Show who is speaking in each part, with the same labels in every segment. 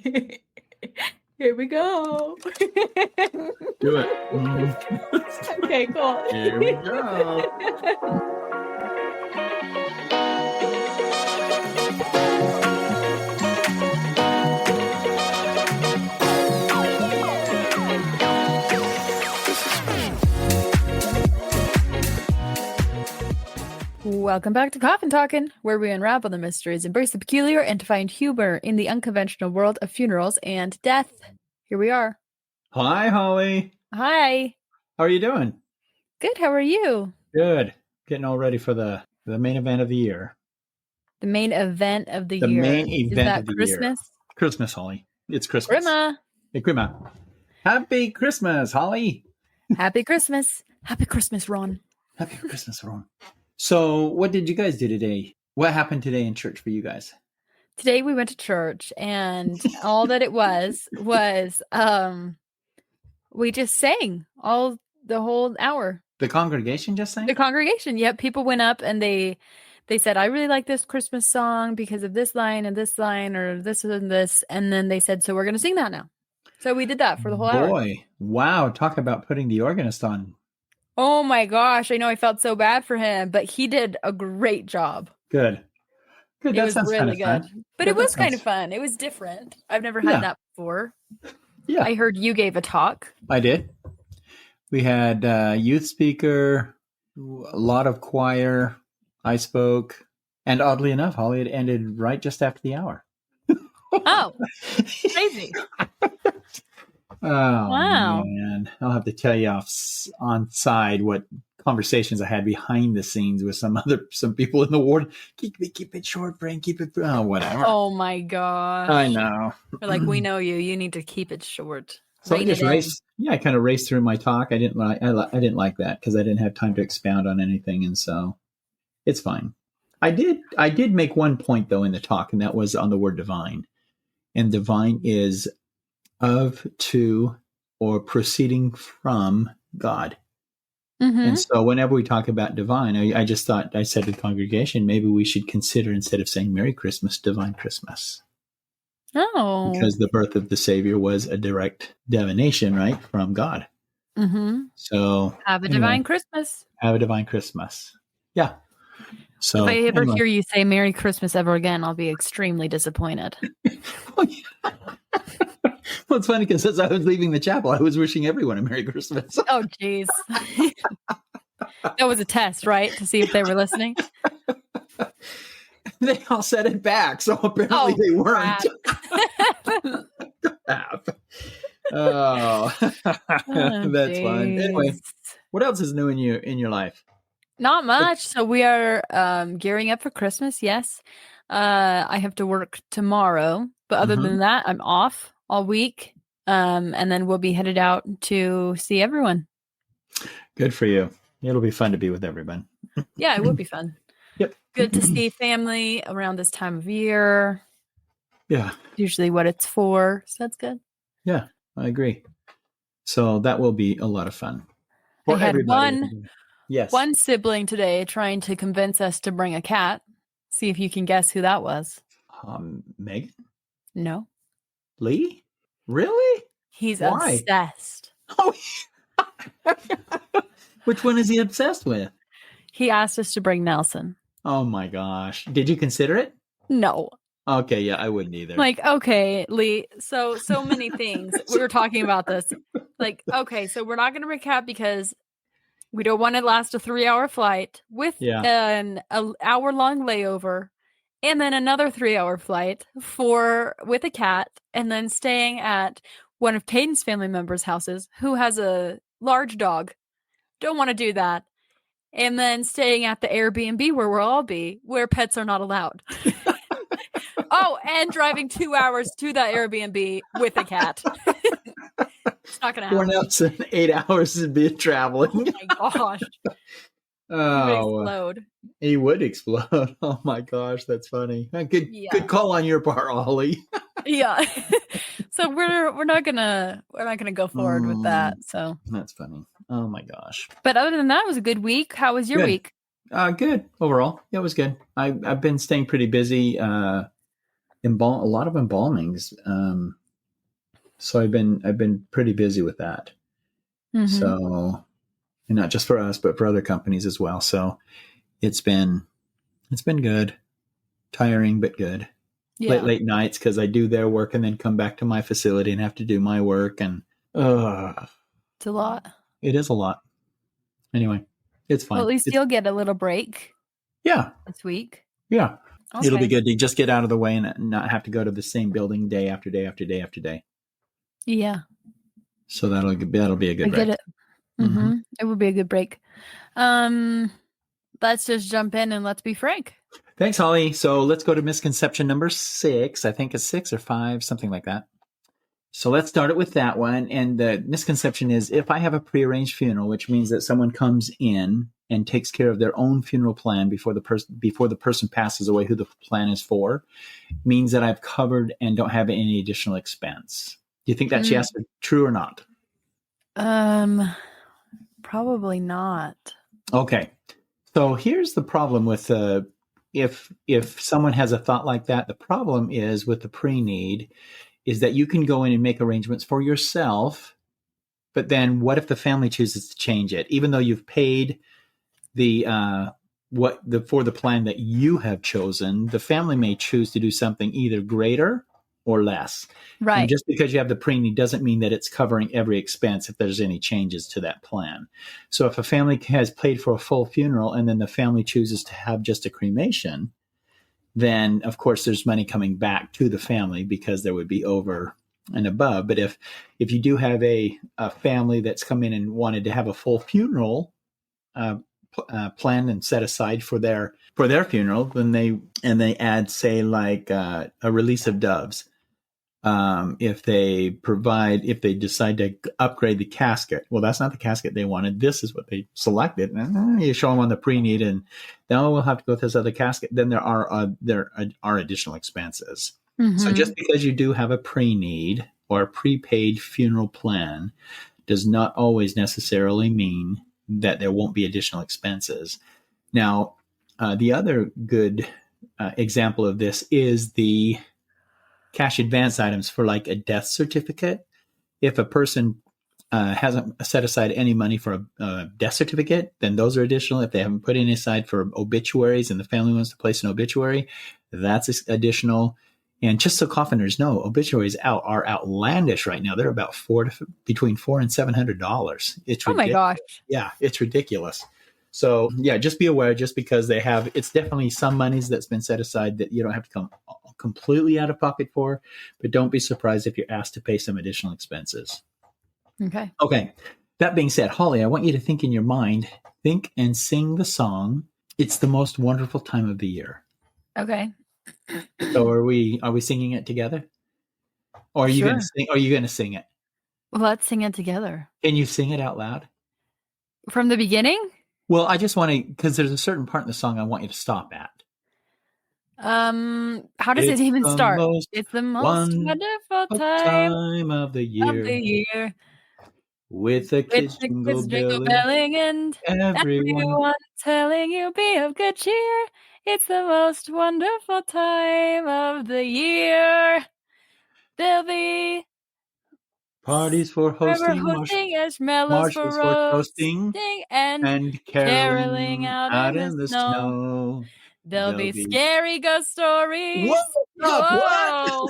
Speaker 1: Here we go.
Speaker 2: Do it.
Speaker 1: Okay, cool.
Speaker 2: Here we go.
Speaker 1: Welcome back to Coffin Talkin', where we unravel the mysteries, embrace the peculiar, and to find humor in the unconventional world of funerals and death. Here we are.
Speaker 2: Hi, Holly.
Speaker 1: Hi.
Speaker 2: How are you doing?
Speaker 1: Good. How are you?
Speaker 2: Good. Getting all ready for the main event of the year.
Speaker 1: The main event of the year.
Speaker 2: The main event of the
Speaker 1: Christmas?
Speaker 2: year. Christmas, Holly. It's Christmas.
Speaker 1: Grandma.
Speaker 2: Hey, Grandma. Happy Christmas, Holly.
Speaker 1: Happy Christmas. Happy Christmas, Ron.
Speaker 2: Happy Christmas, Ron. So, what did you guys do today? What happened today in church for you guys?
Speaker 1: Today we went to church, and all that it was we just sang the whole hour.
Speaker 2: The congregation just sang?
Speaker 1: The congregation, yep. People went up and they said, I really like this Christmas song because of this line and this line or this and this. And then they said, so we're going to sing that now. So we did that for the whole hour.
Speaker 2: Boy, wow. Talk about putting the organist on.
Speaker 1: Oh my gosh. I know I felt so bad for him, but he did a great job.
Speaker 2: Good.
Speaker 1: It was really good. But it was kind of
Speaker 2: fun.
Speaker 1: fun. It was different. I've never had that before.
Speaker 2: Yeah.
Speaker 1: I heard you gave a talk.
Speaker 2: I did. We had a youth speaker, a lot of choir. I spoke. And oddly enough, Holly, it ended right just after the hour.
Speaker 1: Oh, crazy.
Speaker 2: Oh,
Speaker 1: wow.
Speaker 2: Man. I'll have to tell you on side what conversations I had behind the scenes with some people in the ward. Keep it short, Frank. Keep it, whatever.
Speaker 1: Oh my gosh.
Speaker 2: I know.
Speaker 1: We're like, we know you. You need to keep it short.
Speaker 2: So I just raced. Yeah, I kind of raced through my talk. I didn't like that because I didn't have time to expound on anything, and so it's fine. I did make one point though in the talk, and that was on the word divine. And divine is of, to, or proceeding from God. Mm-hmm. And so whenever we talk about divine, I just thought, I said to the congregation, maybe we should consider, instead of saying Merry Christmas, Divine Christmas.
Speaker 1: Oh.
Speaker 2: Because the birth of the Savior was a direct divination, right, from God.
Speaker 1: Mm-hmm.
Speaker 2: So
Speaker 1: have a divine Christmas.
Speaker 2: Have a divine Christmas. Yeah. So
Speaker 1: if I ever hear you say Merry Christmas ever again, I'll be extremely disappointed.
Speaker 2: Well, it's funny because as I was leaving the chapel, I was wishing everyone a Merry Christmas.
Speaker 1: Oh, geez. That was a test, right? To see if they were listening.
Speaker 2: They all said it back, so apparently they weren't. That's fun. Anyway, what else is new in your life?
Speaker 1: Not much. So we are gearing up for Christmas. Yes, I have to work tomorrow, but other than that, I'm off all week, and then we'll be headed out to see everyone.
Speaker 2: Good for you. It'll be fun to be with everyone.
Speaker 1: Yeah, it will be fun.
Speaker 2: Yep.
Speaker 1: Good to see family around this time of year.
Speaker 2: Yeah.
Speaker 1: Usually what it's for. So that's good.
Speaker 2: Yeah, I agree. So that will be a lot of fun.
Speaker 1: I had
Speaker 2: Yes.
Speaker 1: one sibling today trying to convince us to bring a cat. See if you can guess who that was.
Speaker 2: Megan?
Speaker 1: No.
Speaker 2: Lee? Really?
Speaker 1: He's obsessed.
Speaker 2: Oh. Which one is he obsessed with?
Speaker 1: He asked us to bring Nelson.
Speaker 2: Oh my gosh. Did you consider it?
Speaker 1: No.
Speaker 2: Okay, yeah, I wouldn't either.
Speaker 1: Like, okay, Lee, so many things. We were talking about this. Like, okay, so we're not going to recap because we don't want to last a 3-hour flight with an hour-long layover and then another 3-hour flight with a cat and then staying at one of Caden's family members' houses who has a large dog. Don't want to do that. And then staying at the Airbnb where we'll all be, where pets are not allowed. Oh, and driving 2 hours to the Airbnb with a cat. It's not going to happen.
Speaker 2: 4 Nelson, 8 hours to be traveling.
Speaker 1: Oh my gosh.
Speaker 2: Oh, he would explode. Oh my gosh, that's funny. Good call on your part, Ollie.
Speaker 1: Yeah. So we're not gonna go forward with that. So
Speaker 2: that's funny. Oh my gosh.
Speaker 1: But other than that, it was a good week. How was your week?
Speaker 2: Good overall. Yeah, it was good. I've been staying pretty busy. a lot of embalmings. So I've been pretty busy with that. Mm-hmm. So, and not just for us, but for other companies as well. So it's been good, tiring, but good. Yeah. Late nights, because I do their work and then come back to my facility and have to do my work. And
Speaker 1: it's a lot.
Speaker 2: It is a lot. Anyway, it's fine.
Speaker 1: Well, at least you'll get a little break.
Speaker 2: Yeah.
Speaker 1: This week.
Speaker 2: Yeah. Okay. It'll be good to just get out of the way and not have to go to the same building day after day after day after day.
Speaker 1: Yeah.
Speaker 2: So that'll be a good break.
Speaker 1: I get it. Mm-hmm. It will be a good break. Let's just jump in and let's be frank.
Speaker 2: Thanks, Holly. So let's go to misconception number 6. I think it's 6 or 5, something like that. So let's start it with that one. And the misconception is, if I have a prearranged funeral, which means that someone comes in and takes care of their own funeral plan before the person passes away, who the plan is for, means that I've covered and don't have any additional expense. Do you think that's yes or true or not?
Speaker 1: Probably not.
Speaker 2: Okay. So here's the problem with if someone has a thought like that. The problem is with the pre-need is that you can go in and make arrangements for yourself, but then what if the family chooses to change it? Even though you've paid for the plan that you have chosen, the family may choose to do something either greater or less. Right. And just because you have the pre-need doesn't mean that it's covering every expense if there's any changes to that plan. So if a family has paid for a full funeral and then the family chooses to have just a cremation, then of course there's money coming back to the family because there would be over and above. But if you do have a family that's come in and wanted to have a full funeral planned and set aside for their funeral, then they add, say, like a release of doves. If they decide to upgrade the casket, well, that's not the casket they wanted. This is what they selected. And you show them on the pre-need, and now we'll have to go with this other casket. Then there are additional expenses. Mm-hmm. So just because you do have a pre-need or a prepaid funeral plan does not always necessarily mean that there won't be additional expenses. Now, the other good example of this is the cash advance items for like a death certificate. If a person hasn't set aside any money for a death certificate, then those are additional. If they haven't put any aside for obituaries and the family wants to place an obituary, that's additional. And just so coffiners know, obituaries are outlandish right now. They're about between $400 and $700. It's ridiculous. Oh my gosh! Yeah, it's ridiculous. So yeah, just be aware. Just because it's definitely some monies that's been set aside that you don't have to come completely out of pocket for, but don't be surprised if you're asked to pay some additional expenses. Okay. That being said, Holly, I want you to think in your mind, think and sing the song "It's the Most Wonderful Time of the Year."
Speaker 1: Okay.
Speaker 2: So are we singing it together? Or are you going to sing? Are you going to sing it?
Speaker 1: Well, let's sing it together.
Speaker 2: Can you sing it out loud?
Speaker 1: From the beginning?
Speaker 2: Well, I just want to, because there's a certain part in the song I want you to stop at.
Speaker 1: How does it even start? It's the most wonderful time
Speaker 2: of the year. With the kids jingle
Speaker 1: belling and everyone telling you be of good cheer. It's the most wonderful time of the year. There'll be
Speaker 2: parties for hosting,
Speaker 1: marshmallows for roasting,
Speaker 2: and caroling out in the snow.
Speaker 1: There'll be scary ghost stories.
Speaker 2: Whoa!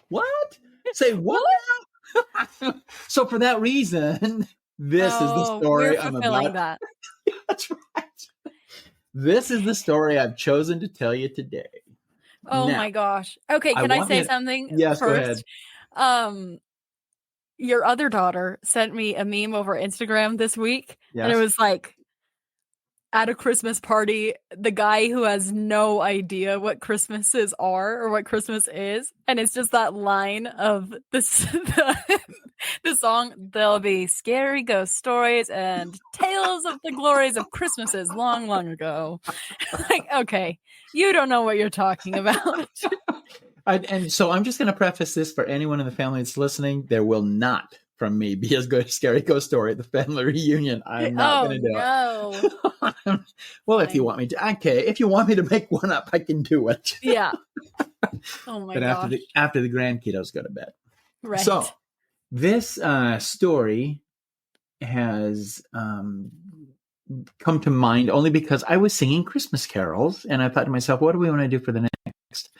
Speaker 2: What? Say what? So for that reason, this is the story I'm about.
Speaker 1: That.
Speaker 2: That's right. This is the story I've chosen to tell you today.
Speaker 1: Oh my gosh. Okay, can I say something?
Speaker 2: Yes, first?
Speaker 1: Go ahead. Your other daughter sent me a meme over Instagram this week, and it was like, at a Christmas party, the guy who has no idea what Christmases are or what Christmas is, and it's just that line of this the song, there'll be scary ghost stories and tales of the glories of Christmases long, long ago. Like, okay, you don't know what you're talking about.
Speaker 2: And so I'm just going to preface this for anyone in the family that's listening. There will not, from me be as good as Scary Ghost Story at the family reunion. I'm not going to do it. Well,
Speaker 1: Fine.
Speaker 2: if you want me to, okay. If you want me to make one up, I can do it.
Speaker 1: Yeah. Oh my god.
Speaker 2: But after the grandkiddos go to bed.
Speaker 1: Right.
Speaker 2: So this story has come to mind only because I was singing Christmas carols, and I thought to myself, what do we want to do for the next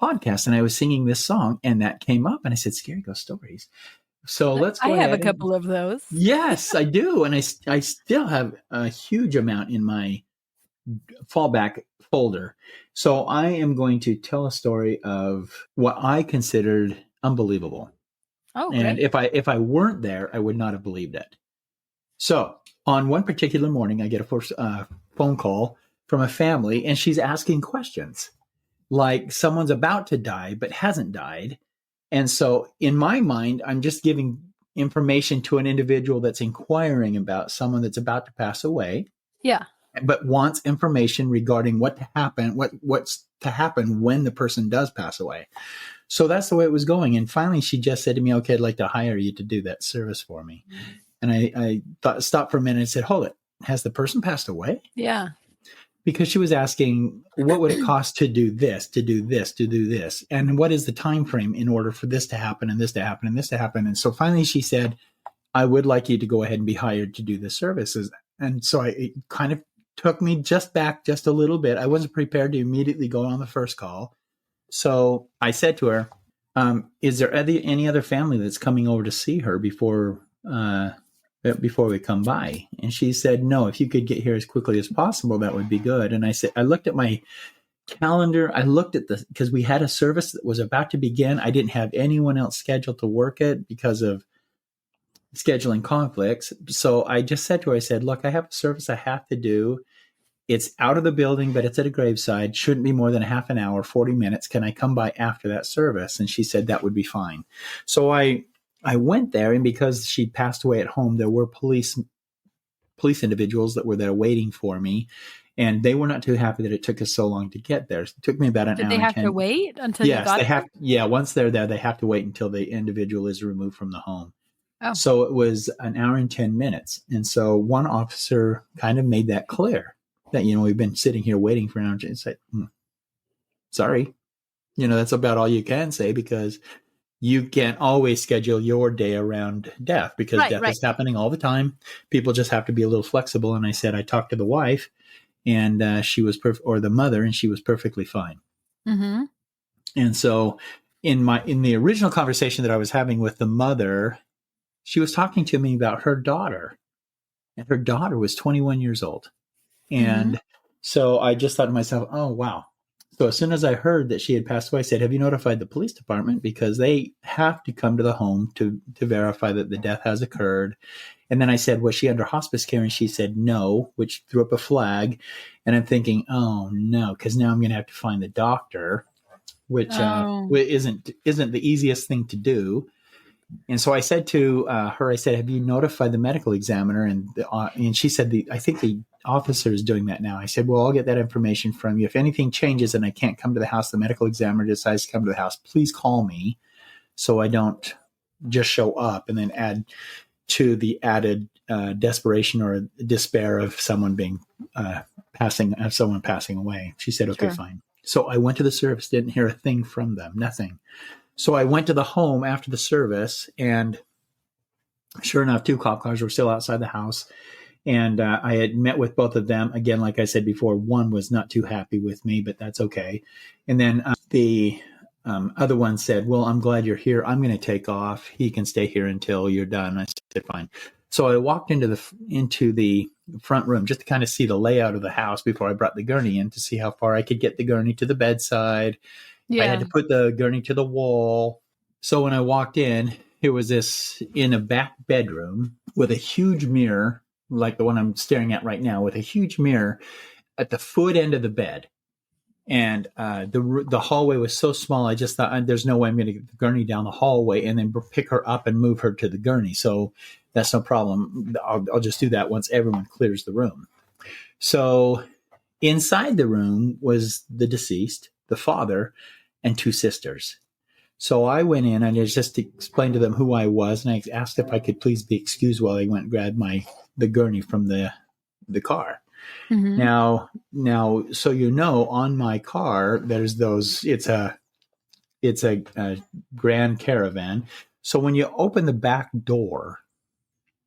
Speaker 2: podcast? And I was singing this song, and that came up, and I said, Scary Ghost Stories. So let's go ahead.
Speaker 1: I have a couple of those.
Speaker 2: Yes, I do. And I still have a huge amount in my fallback folder. So I am going to tell a story of what I considered unbelievable.
Speaker 1: Oh,
Speaker 2: and if I weren't there, I would not have believed it. So on one particular morning, I get a phone call from a family, and she's asking questions like someone's about to die but hasn't died. And so in my mind, I'm just giving information to an individual that's inquiring about someone that's about to pass away.
Speaker 1: Yeah.
Speaker 2: But wants information regarding what's to happen when the person does pass away. So that's the way it was going. And finally, she just said to me, okay, I'd like to hire you to do that service for me. Mm-hmm. And I stopped for a minute and said, hold it. Has the person passed away?
Speaker 1: Yeah.
Speaker 2: Because she was asking, what would it cost to do this, to do this, to do this? And what is the time frame in order for this to happen and this to happen and this to happen? And so finally she said, I would like you to go ahead and be hired to do the services. And so it kind of took me back just a little bit. I wasn't prepared to immediately go on the first call. So I said to her, is there any other family that's coming over to see her before we come by? And she said, no, if you could get here as quickly as possible, that would be good. And I said, I looked at my calendar. I looked at because we had a service that was about to begin. I didn't have anyone else scheduled to work it because of scheduling conflicts. So I just said to her, I said, look, I have a service I have to do. It's out of the building, but it's at a graveside. Shouldn't be more than a half an hour, 40 minutes. Can I come by after that service? And she said that would be fine. So I went there, and because she passed away at home, there were police individuals that were there waiting for me, and they were not too happy that it took us so long to get there. It took me about an hour.
Speaker 1: Did they have to wait until you got there?
Speaker 2: Yeah, once they're there, they have to wait until the individual is removed from the home.
Speaker 1: Oh.
Speaker 2: So it was an hour and 10 minutes. And so one officer kind of made that clear that, we've been sitting here waiting for an hour. And said, sorry, that's about all you can say, because you can't always schedule your day around death, because death is happening all the time. People just have to be a little flexible. And I said, I talked to the wife, and she was or the mother, and she was perfectly fine.
Speaker 1: Mm-hmm.
Speaker 2: And so in the original conversation that I was having with the mother, she was talking to me about her daughter, and her daughter was 21 years old. And so I just thought to myself, oh, wow. So as soon as I heard that she had passed away, I said, have you notified the police department? Because they have to come to the home to verify that the death has occurred. And then I said, was she under hospice care? And she said no, which threw up a flag. And I'm thinking, oh, no, because now I'm going to have to find the doctor, which isn't the easiest thing to do. And so I said to her, I said, have you notified the medical examiner? And she said, I think the officer is doing that now. I said, well, I'll get that information from you. If anything changes and I can't come to the house, the medical examiner decides to come to the house, please call me so I don't just show up and then add to the added desperation or despair of someone passing away. She said, okay, fine. So I went to the service, didn't hear a thing from them, nothing. So I went to the home after the service, and sure enough, 2 cop cars were still outside the house. And I had met with both of them. Again, like I said before, one was not too happy with me, but that's okay. And then the other one said, well, I'm glad you're here. I'm going to take off. He can stay here until you're done. I said, fine. So I walked into the front room just to kind of see the layout of the house before I brought the gurney in, to see how far I could get the gurney to the bedside. Yeah. I had to put the gurney to the wall. So when I walked in, it was in a back bedroom with a huge mirror, like the one I'm staring at right now, with a huge mirror at the foot end of the bed. And the hallway was so small, I just thought, there's no way I'm going to get the gurney down the hallway and then pick her up and move her to the gurney. So that's no problem. I'll just do that once everyone clears the room. So inside the room was the deceased, the father, and 2 sisters. So I went in and I just explained to them who I was, and I asked if I could please be excused while I went and grabbed the gurney from the car.
Speaker 1: Mm-hmm.
Speaker 2: Now, so on my car, there's those. It's a Grand Caravan. So when you open the back door,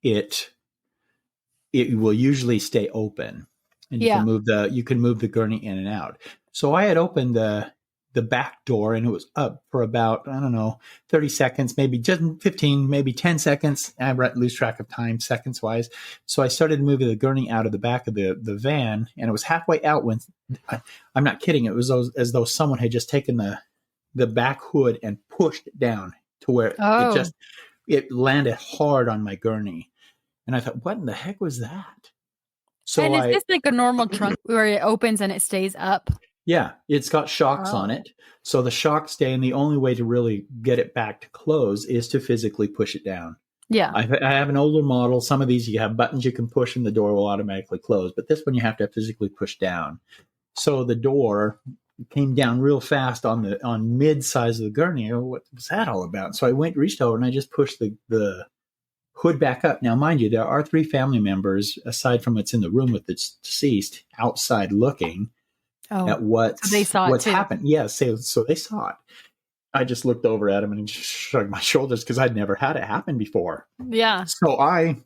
Speaker 2: it will usually stay open, and you can move the gurney in and out. So I had opened the back door, and it was up for about, I don't know, 30 seconds, maybe just 15, maybe 10 seconds. I lose track of time seconds wise. So I started moving the gurney out of the back of the van, and it was halfway out when, I'm not kidding, it was as though someone had just taken the back hood and pushed it down to where it landed hard on my gurney. And I thought, what in the heck was that? So
Speaker 1: and is this like a normal trunk where it opens and it stays up?
Speaker 2: Yeah, it's got shocks on it. So the shocks stay, and the only way to really get it back to close is to physically push it down.
Speaker 1: Yeah.
Speaker 2: I have an older model. Some of these you have buttons you can push and the door will automatically close. But this one you have to physically push down. So the door came down real fast on mid size of the gurney. What was that all about? So I reached over and I just pushed the hood back up. Now, mind you, there are 3 family members, aside from what's in the room with the deceased, outside looking at what's happened. Yeah, so they saw it. I just looked over at him and shrugged my shoulders because I'd never had it happen before.
Speaker 1: Yeah.
Speaker 2: So I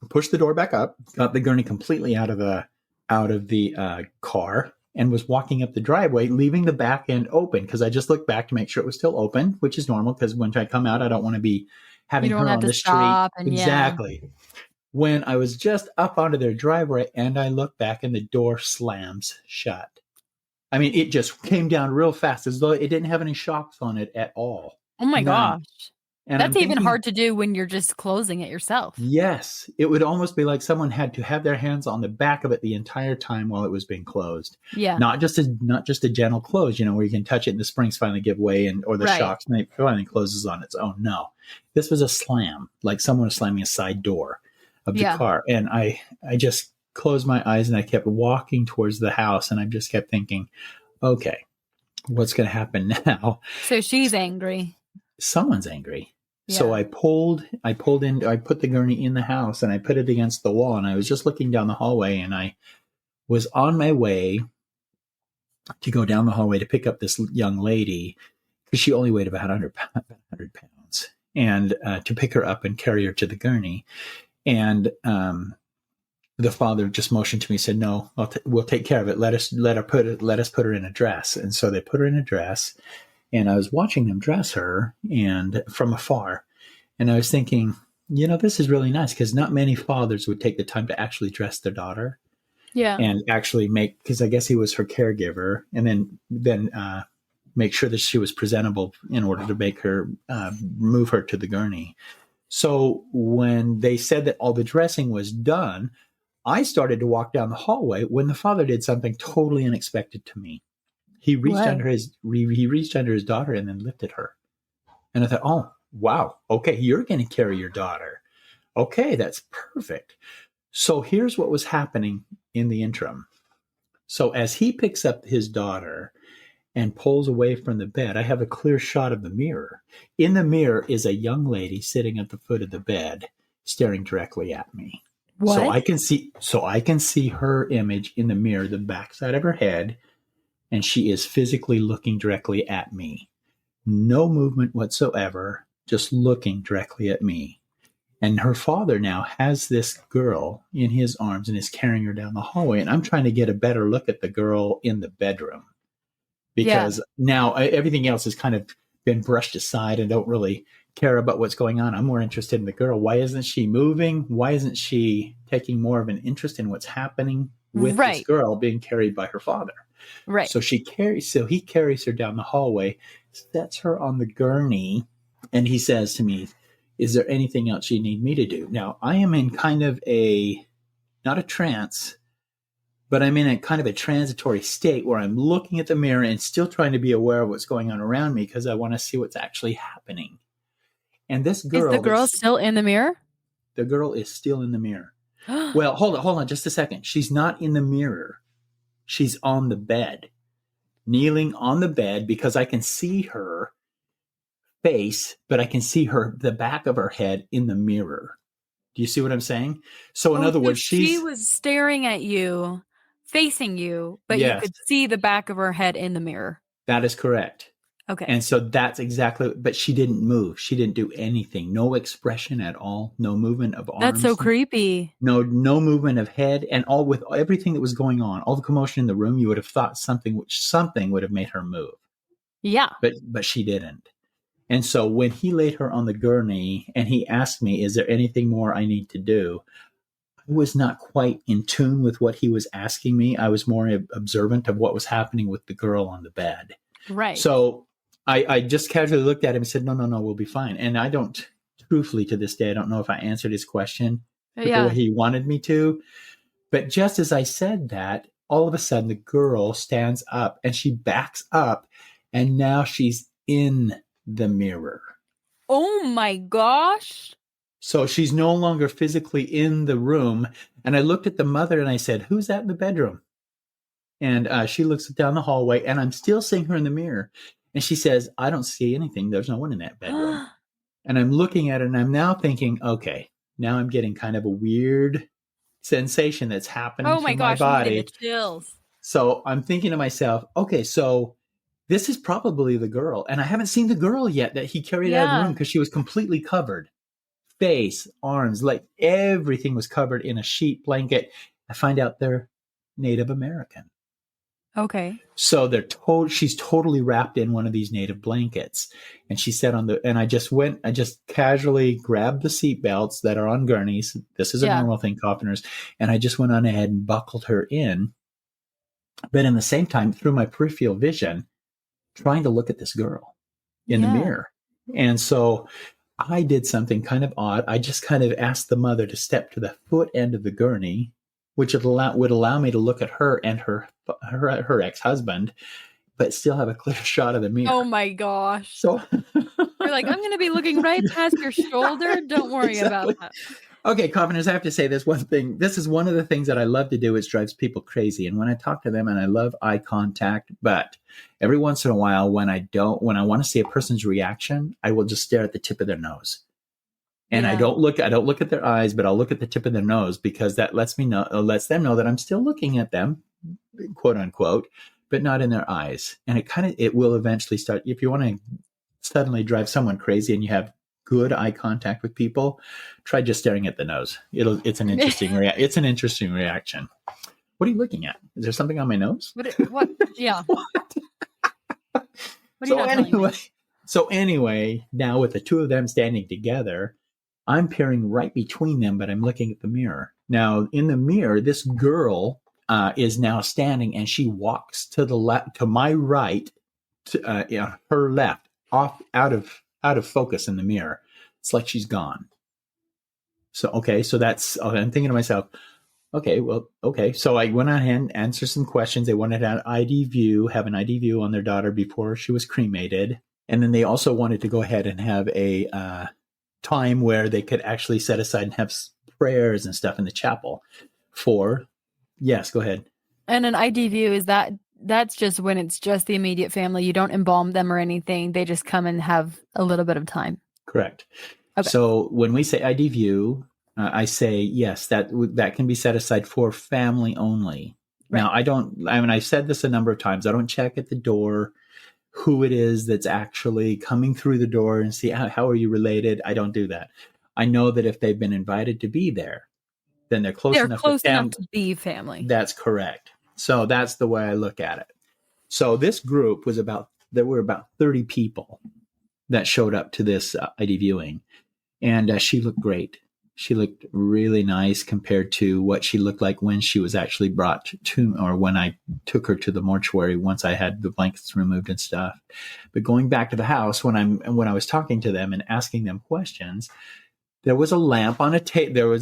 Speaker 2: pushed the door back up, got the gurney completely out of the car, and was walking up the driveway, leaving the back end open because I just looked back to make sure it was still open, which is normal because when I come out, I don't want to be having her on the street. Exactly. Yeah. When I was just up onto their driveway and I looked back and the door slams shut. I mean, it just came down real fast as though it didn't have any shocks on it at all.
Speaker 1: Oh my gosh. And that's even hard to do when you're just closing it yourself.
Speaker 2: Yes. It would almost be like someone had to have their hands on the back of it the entire time while it was being closed.
Speaker 1: Yeah.
Speaker 2: Not just a gentle close, where you can touch it and the springs finally give way or the shocks and it finally closes on its own. No. This was a slam, like someone was slamming a side door of the car. And I just closed my eyes and I kept walking towards the house and I just kept thinking, okay, what's going to happen now?
Speaker 1: So she's angry.
Speaker 2: Someone's angry. Yeah. So I put the gurney in the house and I put it against the wall and I was just looking down the hallway and I was on my way to go down the hallway to pick up this young lady because she only weighed about 100 pounds and to pick her up and carry her to the gurney. And the father just motioned to me, said, "No, we'll take care of it. Let us put her in a dress." And so they put her in a dress, and I was watching them dress her, and from afar, and I was thinking, this is really nice because not many fathers would take the time to actually dress their daughter, and actually because I guess he was her caregiver, and then make sure that she was presentable in order to make her move her to the gurney. So when they said that all the dressing was done, I started to walk down the hallway when the father did something totally unexpected to me. He reached under his daughter and then lifted her. And I thought, oh, wow. Okay, you're going to carry your daughter. Okay, that's perfect. So here's what was happening in the interim. So as he picks up his daughter and pulls away from the bed, I have a clear shot of the mirror. In the mirror is a young lady sitting at the foot of the bed, staring directly at me. What? So I can see her image in the mirror, the backside of her head, and she is physically looking directly at me. No movement whatsoever, just looking directly at me. And her father now has this girl in his arms and is carrying her down the hallway. And I'm trying to get a better look at the girl in the bedroom because now everything else has kind of been brushed aside and don't really care about what's going on. I'm more interested in the girl. Why isn't she moving? Why isn't she taking more of an interest in what's happening with this girl being carried by her father?
Speaker 1: Right.
Speaker 2: So he carries her down the hallway, sets her on the gurney, and he says to me, "Is there anything else you need me to do?" Now, I am in kind of not a trance, but I'm in a kind of a transitory state where I'm looking at the mirror and still trying to be aware of what's going on around me because I want to see what's actually happening. And this girl...
Speaker 1: Is the girl still in the mirror?
Speaker 2: The girl is still in the mirror. Well, hold on just a second. She's not in the mirror. She's on the bed, kneeling on the bed because I can see her face, but I can see the back of her head in the mirror. Do you see what I'm saying? So in other
Speaker 1: So
Speaker 2: words,
Speaker 1: she was staring at you, facing you, but you
Speaker 2: yes,
Speaker 1: could see the back of her head in the mirror.
Speaker 2: that is correct.
Speaker 1: Okay.
Speaker 2: And so that's exactly, but she didn't move. She didn't do anything. No expression at all. No movement of arms.
Speaker 1: That's so creepy.
Speaker 2: No movement of head, and all with everything that was going on, all the commotion in the room, you would have thought something would have made her move.
Speaker 1: Yeah.
Speaker 2: But she didn't. And so when he laid her on the gurney and he asked me, is there anything more I need to do? I was not quite in tune with what he was asking me. I was more observant of what was happening with the girl on the bed.
Speaker 1: Right.
Speaker 2: So I just casually looked at him and said, no, we'll be fine. And I don't, truthfully to this day, I don't know if I answered his question the way he wanted me to. But just as I said that, all of a sudden the girl stands up and she backs up, and now she's in the mirror.
Speaker 1: Oh my gosh.
Speaker 2: So she's no longer physically in the room. And I looked at the mother and I said, who's that in the bedroom? And she looks down the hallway, and I'm still seeing her in the mirror. And she says, I don't see anything. There's no one in that bedroom. And I'm looking at it, and I'm now thinking, okay, now I'm getting kind of a weird sensation that's happening to my body.
Speaker 1: I'm getting the chills.
Speaker 2: So I'm thinking to myself, okay, so this is probably the girl. And I haven't seen the girl yet that he carried out of the room, because she was completely covered. Face, arms, like everything was covered in a sheet blanket. I find out they're Native American.
Speaker 1: Okay.
Speaker 2: So she's totally wrapped in one of these native blankets. And she said and I just casually grabbed the seat belts that are on gurneys. This is a normal thing, coffiners. And I just went on ahead and buckled her in. But in the same time, through my peripheral vision, trying to look at this girl in the mirror. And so I did something kind of odd. I just kind of asked the mother to step to the foot end of the gurney, which would allow me to look at her and her ex-husband, but still have a clear shot of the mirror.
Speaker 1: Oh my gosh.
Speaker 2: So
Speaker 1: you're like, I'm going to be looking right past your shoulder. Don't worry about that.
Speaker 2: Okay, coffiners, I have to say this one thing. This is one of the things that I love to do, which drives people crazy. And when I talk to them, and I love eye contact, but every once in a while, when I want to see a person's reaction, I will just stare at the tip of their nose. And I don't look at their eyes, but I'll look at the tip of their nose, because that lets them know that I'm still looking at them, quote unquote, but not in their eyes. And it will eventually start. If you want to suddenly drive someone crazy and you have good eye contact with people, try just staring at the nose. It's an interesting it's an interesting reaction. What are you looking at? Is there something on my nose?
Speaker 1: What? Yeah.
Speaker 2: So anyway, now with the two of them standing together, I'm peering right between them, but I'm looking at the mirror. Now in the mirror, this girl is now standing, and she walks to the left, to my right, to her left, off out of focus in the mirror. It's like she's gone. So I'm thinking to myself, okay. So I went ahead and answered some questions. They wanted to have an ID view on their daughter before she was cremated. And then they also wanted to go ahead and have a time where they could actually set aside and have prayers and stuff in the chapel yes, go ahead.
Speaker 1: And an ID view, that's just when it's just the immediate family. You don't embalm them or anything. They just come and have a little bit of time.
Speaker 2: Correct.
Speaker 1: Okay.
Speaker 2: So when we say ID view, I say, yes, that can be set aside for family only. Right. Now, I've said this a number of times. I don't check at the door who it is that's actually coming through the door and see how are you related. I don't do that. I know that if they've been invited to be there, then they're close enough
Speaker 1: to be family.
Speaker 2: That's correct. So that's the way I look at it. So this group there were about 30 people that showed up to this ID viewing, and she looked great. She looked really nice compared to what she looked like when she was actually brought to, or when I took her to the mortuary once I had the blankets removed and stuff. But going back to the house, when I was talking to them and asking them questions, there was a lamp on a table.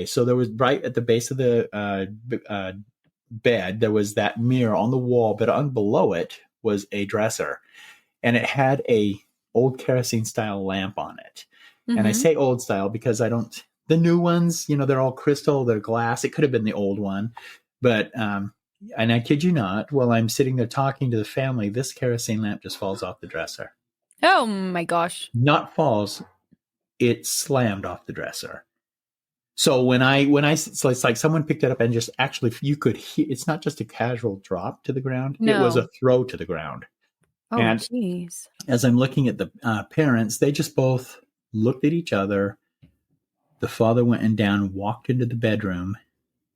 Speaker 2: So there was right at the base of the bed, there was that mirror on the wall, but below it was a dresser, and it had a old kerosene style lamp on it. Mm-hmm. And I say old style because the new ones, they're all crystal, they're glass. It could have been the old one, but, and I kid you not, while I'm sitting there talking to the family, this kerosene lamp just falls off the dresser.
Speaker 1: Oh my gosh.
Speaker 2: Not falls. It slammed off the dresser. So so it's like someone picked it up and just actually, you could hear, it's not just a casual drop to the ground. It was
Speaker 1: No.
Speaker 2: a throw to the ground.
Speaker 1: Oh,
Speaker 2: And
Speaker 1: jeez.
Speaker 2: as I'm looking at the parents, they just both looked at each other. The father went and down, walked into the bedroom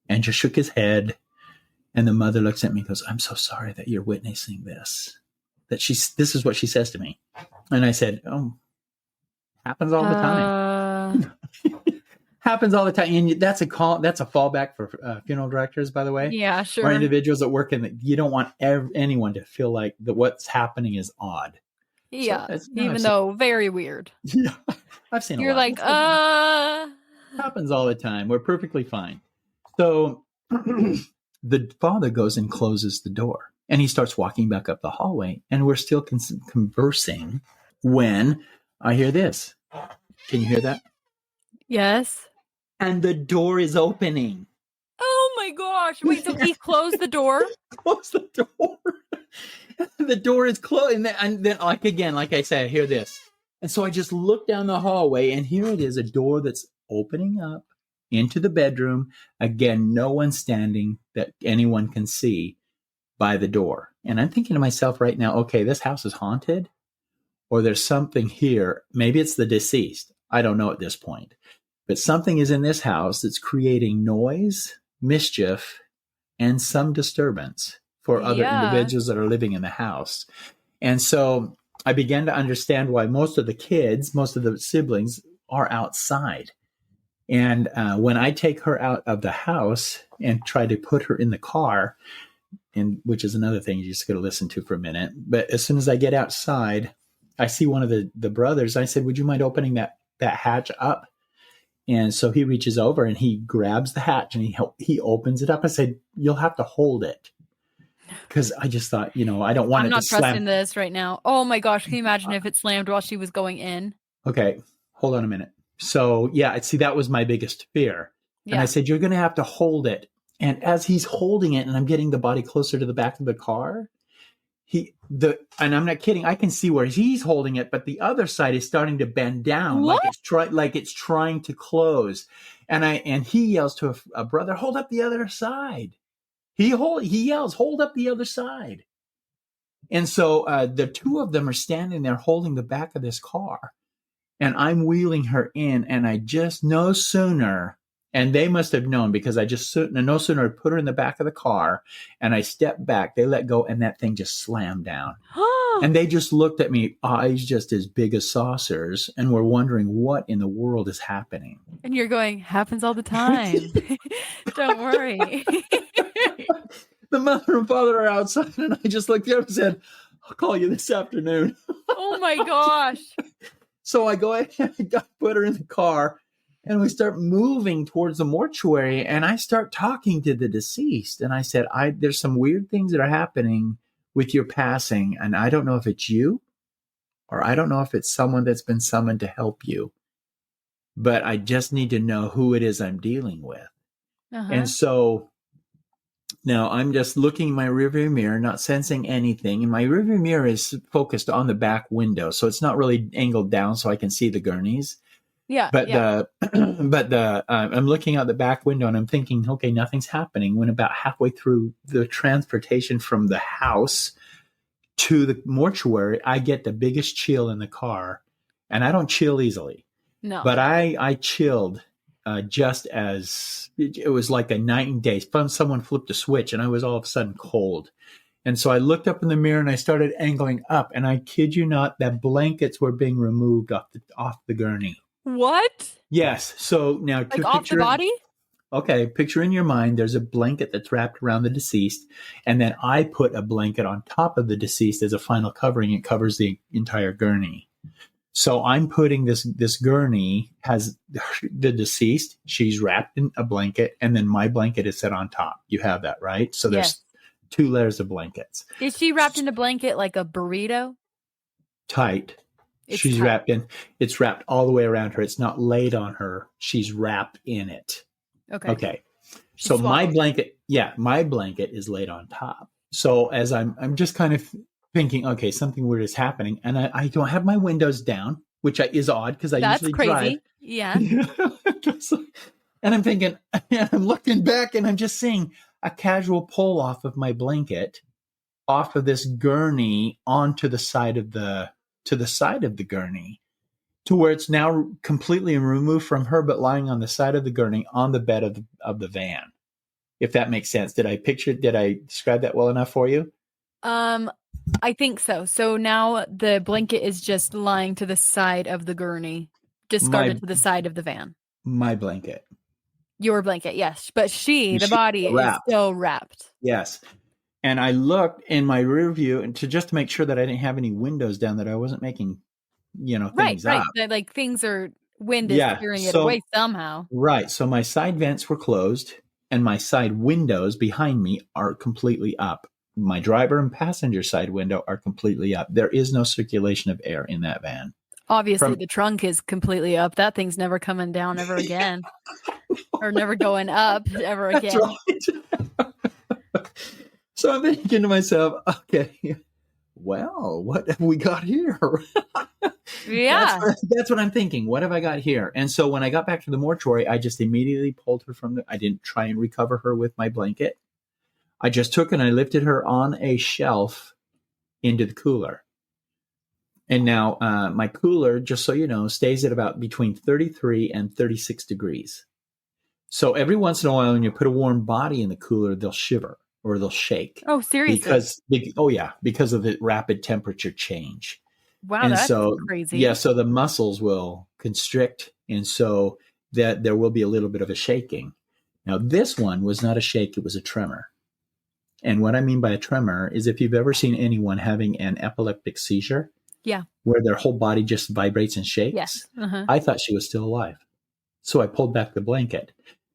Speaker 2: and just shook his head. And the mother looks at me and goes, I'm so sorry that you're witnessing this. This is what she says to me. And I said, oh, happens all the time. Happens all the time. And that's a fallback for funeral directors, by the way.
Speaker 1: Yeah, sure.
Speaker 2: Or individuals that work in you don't want anyone to feel like that what's happening is odd.
Speaker 1: Yeah, so even though very weird.
Speaker 2: Yeah, I've seen a lot.
Speaker 1: You're like,
Speaker 2: happens all the time. We're perfectly fine. So the father goes and closes the door, and he starts walking back up the hallway, and we're still conversing when I hear this. Can you hear that?
Speaker 1: Yes.
Speaker 2: And the door is opening.
Speaker 1: Oh my gosh. Wait, so he closed the door?
Speaker 2: Close the door. The door is closed. And then, like I said, I hear this. And so I just look down the hallway, and here it is, a door that's opening up into the bedroom. Again, no one standing that anyone can see by the door. And I'm thinking to myself right now, okay, this house is haunted, or there's something here. Maybe it's the deceased. I don't know at this point. But something is in this house that's creating noise, mischief, and some disturbance for other individuals that are living in the house. And so I began to understand why most of the siblings are outside. And when I take her out of the house and try to put her in the car, and which is another thing you just got to listen to for a minute. But as soon as I get outside, I see one of the brothers. I said, would you mind opening that hatch up? And so he reaches over and he grabs the hatch and he opens it up. I said, you'll have to hold it. Because I just thought, I don't want it to slam. I'm not
Speaker 1: trusting this right now. Oh my gosh. Can you imagine if it slammed while she was going in?
Speaker 2: Okay. Hold on a minute. So yeah, see, that was my biggest fear. Yeah. And I said, you're going to have to hold it. And as he's holding it and I'm getting the body closer to the back of the car, and I'm not kidding, I can see where he's holding it, but the other side is starting to bend down, like it's trying to close. And he yells to a brother, hold up the other side. He yells, hold up the other side. And so the two of them are standing there holding the back of this car, and I'm wheeling her in, and I just no sooner. And they must have known, because I just no sooner put her in the back of the car and I stepped back, they let go, and that thing just slammed down. And they just looked at me, eyes just as big as saucers, and were wondering what in the world is happening.
Speaker 1: And you're going, happens all the time. Don't worry.
Speaker 2: The mother and father are outside, and I just looked at them and said, I'll call you this afternoon.
Speaker 1: Oh my gosh.
Speaker 2: So I go ahead and put her in the car. And we start moving towards the mortuary, and I start talking to the deceased. And I said, there's some weird things that are happening with your passing. And I don't know if it's you, or I don't know if it's someone that's been summoned to help you. But I just need to know who it is I'm dealing with. Uh-huh. And so now I'm just looking in my rearview mirror, not sensing anything. And my rearview mirror is focused on the back window. So it's not really angled down so I can see the gurneys.
Speaker 1: Yeah.
Speaker 2: But I'm looking out the back window and I'm thinking, okay, nothing's happening. When about halfway through the transportation from the house to the mortuary, I get the biggest chill in the car, and I don't chill easily.
Speaker 1: No.
Speaker 2: But I chilled just as it was like a night and day. Someone flipped a switch and I was all of a sudden cold. And so I looked up in the mirror and I started angling up, and I kid you not, that blankets were being removed off the gurney.
Speaker 1: What?
Speaker 2: Yes. So now,
Speaker 1: like off the body?
Speaker 2: Okay. Picture in your mind, there's a blanket that's wrapped around the deceased. And then I put a blanket on top of the deceased as a final covering. It covers the entire gurney. So I'm putting this gurney has the deceased. She's wrapped in a blanket, and then my blanket is set on top. You have that, right? So there's 2 layers of blankets.
Speaker 1: Is she wrapped in a blanket like a burrito?
Speaker 2: Tight. She's tight. Wrapped in. It's wrapped all the way around her. It's not laid on her. She's wrapped in it. Okay. So my blanket is laid on top. So as I'm just kind of thinking, okay, something weird is happening. And I don't have my windows down, which is odd because I
Speaker 1: That's
Speaker 2: usually drive.
Speaker 1: crazy. Yeah.
Speaker 2: And I'm thinking, and I'm looking back and I'm just seeing a casual pull off of my blanket off of this gurney onto the side of the gurney to where it's now completely removed from her, but lying on the side of the gurney on the bed of the van. If that makes sense. Did I describe that well enough for you?
Speaker 1: I think so. So now the blanket is just lying to the side of the gurney, discarded to the side of the van.
Speaker 2: My blanket.
Speaker 1: Your blanket, yes. But the body is still wrapped.
Speaker 2: Yes. And I looked in my rear view and to make sure that I didn't have any windows down, that I wasn't making, things up.
Speaker 1: That, like wind is carrying it away somehow.
Speaker 2: Right. So my side vents were closed and my side windows behind me are completely up. My driver and passenger side window are completely up. There is no circulation of air in that van.
Speaker 1: Obviously, the trunk is completely up. That thing's never coming down ever again. Or never going up ever again.
Speaker 2: Right. So I'm thinking to myself, okay, well, what have we got here?
Speaker 1: Yeah.
Speaker 2: That's what I'm thinking. What have I got here? And so when I got back to the mortuary, I just immediately pulled her I didn't try and recover her with my blanket. I just took and I lifted her on a shelf into the cooler. And now my cooler, just so you know, stays at about between 33 and 36 degrees. So every once in a while, when you put a warm body in the cooler, they'll shiver or they'll shake.
Speaker 1: Oh, seriously?
Speaker 2: Because of the rapid temperature change.
Speaker 1: Wow, that's crazy.
Speaker 2: Yeah, so the muscles will constrict, and so that there will be a little bit of a shaking. Now, this one was not a shake, it was a tremor. And what I mean by a tremor is if you've ever seen anyone having an epileptic seizure, where their whole body just vibrates and shakes,
Speaker 1: yes. Uh-huh.
Speaker 2: I thought she was still alive. So I pulled back the blanket.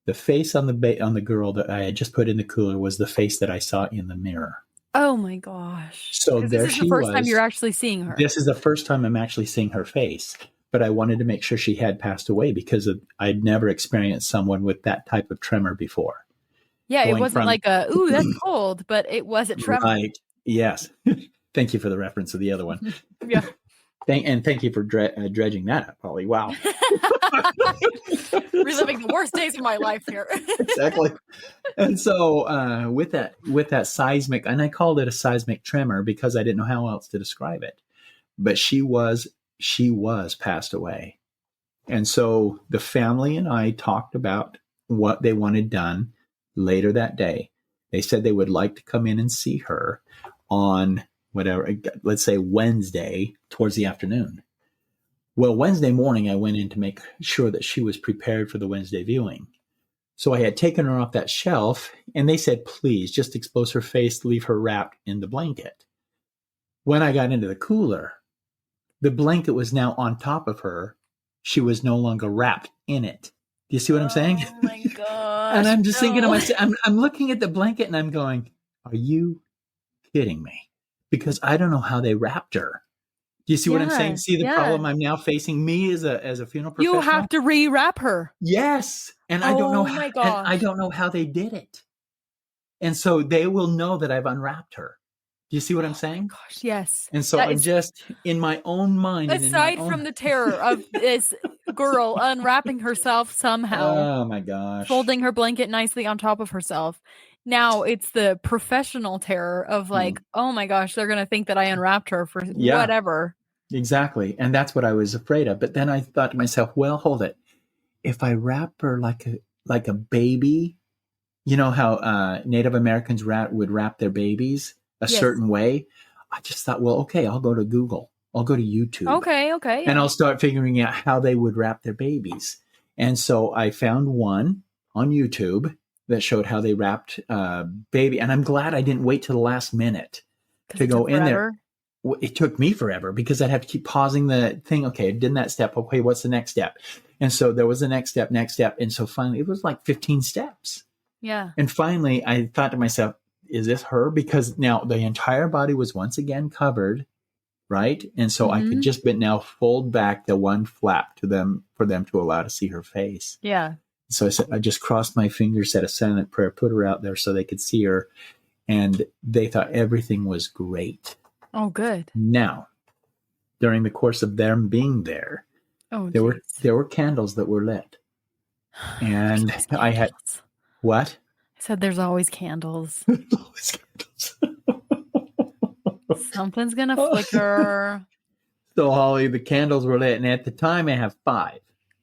Speaker 2: The face on the girl that I had just put in the cooler was the face that I saw in the mirror.
Speaker 1: Oh my gosh.
Speaker 2: So there
Speaker 1: this is the first time you're actually seeing her.
Speaker 2: This is the first time I'm actually seeing her face. But I wanted to make sure she had passed away because I'd never experienced someone with that type of tremor before.
Speaker 1: Yeah, it wasn't like ooh, that's cold, but it was a tremor.
Speaker 2: Right. Yes. Thank you for the reference to the other one.
Speaker 1: Yeah.
Speaker 2: Thank you for dredging that up, Polly. Wow.
Speaker 1: Reliving the worst days of my life here.
Speaker 2: Exactly. And so with that seismic, and I called it a seismic tremor because I didn't know how else to describe it. But she was passed away. And so the family and I talked about what they wanted done later that day. They said they would like to come in and see her on whatever, let's say Wednesday towards the afternoon. Well, Wednesday morning, I went in to make sure that she was prepared for the Wednesday viewing. So I had taken her off that shelf and they said, please just expose her face, leave her wrapped in the blanket. When I got into the cooler, the blanket was now on top of her. She was no longer wrapped in it. Do you see what I'm saying?
Speaker 1: Oh my gosh.
Speaker 2: And I'm just thinking to myself, I'm looking at the blanket and I'm going, are you kidding me? Because I don't know how they wrapped her. Do you see what I'm saying? See the problem I'm now facing, me as a funeral professional?
Speaker 1: You have to rewrap her.
Speaker 2: Yes. And I don't know I don't know how they did it. And so they will know that I've unwrapped her. Do you see what I'm saying?
Speaker 1: Gosh, yes.
Speaker 2: And so I'm just in my own mind.
Speaker 1: Aside from the terror of this girl unwrapping herself somehow.
Speaker 2: Oh my gosh.
Speaker 1: Folding her blanket nicely on top of herself. Now it's the professional terror of like, oh my gosh, they're going to think that I unwrapped her for whatever.
Speaker 2: Exactly. And that's what I was afraid of. But then I thought to myself, well, hold it. If I wrap her like a baby, you know how Native Americans would wrap their babies a certain way. I just thought, well, okay, I'll go to Google. I'll go to YouTube.
Speaker 1: Okay. Yeah.
Speaker 2: And I'll start figuring out how they would wrap their babies. And so I found one on YouTube that showed how they wrapped baby. And I'm glad I didn't wait till the last minute to go in there. It took me forever because I'd have to keep pausing the thing. Okay, I did that step. Okay, what's the next step? And so there was the next step. And so finally it was like 15 steps.
Speaker 1: Yeah.
Speaker 2: And finally I thought to myself, is this her? Because now the entire body was once again covered, right? And so I could just but now fold back the one flap to them for them to allow to see her face.
Speaker 1: Yeah.
Speaker 2: So I just crossed my fingers, said a silent prayer, put her out there so they could see her. And they thought everything was great.
Speaker 1: Oh, good.
Speaker 2: Now, during the course of them being there, there were candles that were lit. And I had, what?
Speaker 1: I said there's always candles.
Speaker 2: There's always candles.
Speaker 1: Something's going to flicker.
Speaker 2: So, Holly, the candles were lit. And at the time, I have 5.